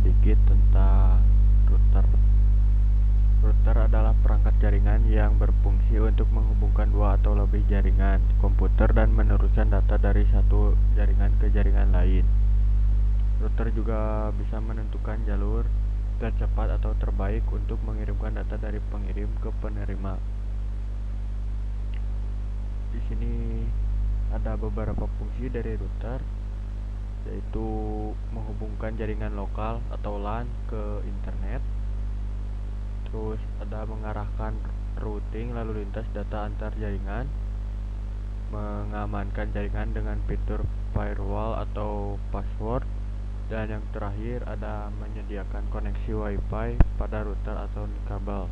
sedikit tentang router. Router adalah perangkat jaringan yang berfungsi untuk menghubungkan dua atau lebih jaringan komputer dan meneruskan data dari satu jaringan ke jaringan lain. Router juga bisa menentukan jalur tercepat atau terbaik untuk mengirimkan data dari pengirim ke penerima. Di sini ada beberapa fungsi dari router, yaitu menghubungkan jaringan lokal atau LAN ke internet. Terus ada mengarahkan routing lalu lintas data antar jaringan, mengamankan jaringan dengan fitur firewall atau password, dan yang terakhir ada menyediakan koneksi WiFi pada router atau kabel.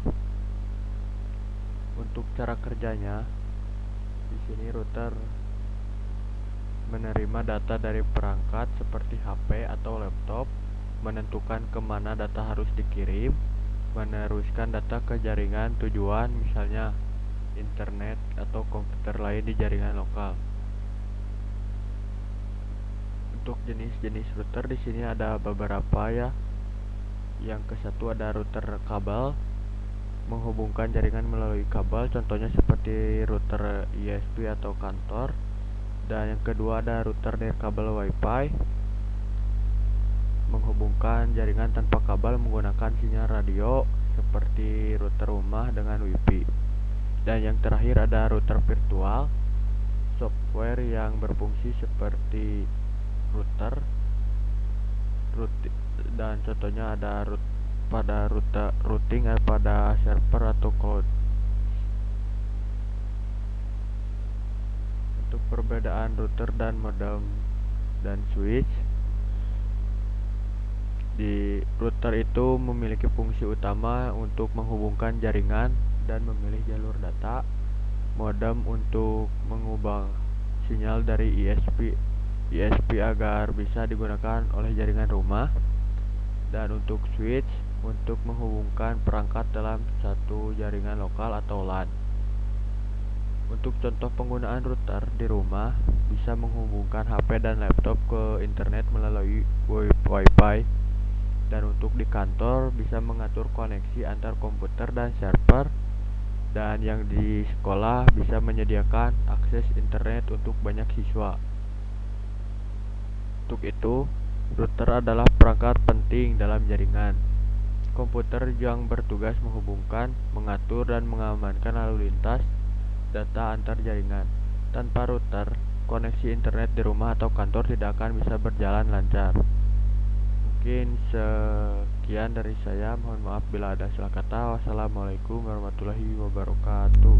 Untuk cara kerjanya, di sini router menerima data dari perangkat seperti HP atau laptop, menentukan kemana data harus dikirim, meneruskan data ke jaringan tujuan, misalnya internet atau komputer lain di jaringan lokal. Untuk jenis-jenis router di sini ada beberapa ya. Yang ke satu ada router kabel, menghubungkan jaringan melalui kabel, contohnya seperti router ISP atau kantor. Dan yang kedua ada router nirkabel WiFi, menghubungkan jaringan tanpa kabel menggunakan sinyal radio seperti router rumah dengan Wi-Fi. Dan yang terakhir ada router virtual, software yang berfungsi seperti router dan contohnya ada pada routing pada server atau cloud. Untuk perbedaan router dan modem dan switch, di router itu memiliki fungsi utama untuk menghubungkan jaringan dan memilih jalur data, modem untuk mengubah sinyal dari ISP agar bisa digunakan oleh jaringan rumah, dan untuk switch untuk menghubungkan perangkat dalam satu jaringan lokal atau LAN. Untuk contoh penggunaan router di rumah, bisa menghubungkan HP dan laptop ke internet melalui Wi-Fi, dan untuk di kantor bisa mengatur koneksi antar komputer dan server, dan yang di sekolah bisa menyediakan akses internet untuk banyak siswa. Untuk itu, router adalah perangkat penting dalam jaringan komputer yang bertugas menghubungkan, mengatur, dan mengamankan lalu lintas data antar jaringan. Tanpa router, koneksi internet di rumah atau kantor tidak akan bisa berjalan lancar. Mungkin sekian dari saya, mohon maaf bila ada salah kata. Wassalamualaikum warahmatullahi wabarakatuh.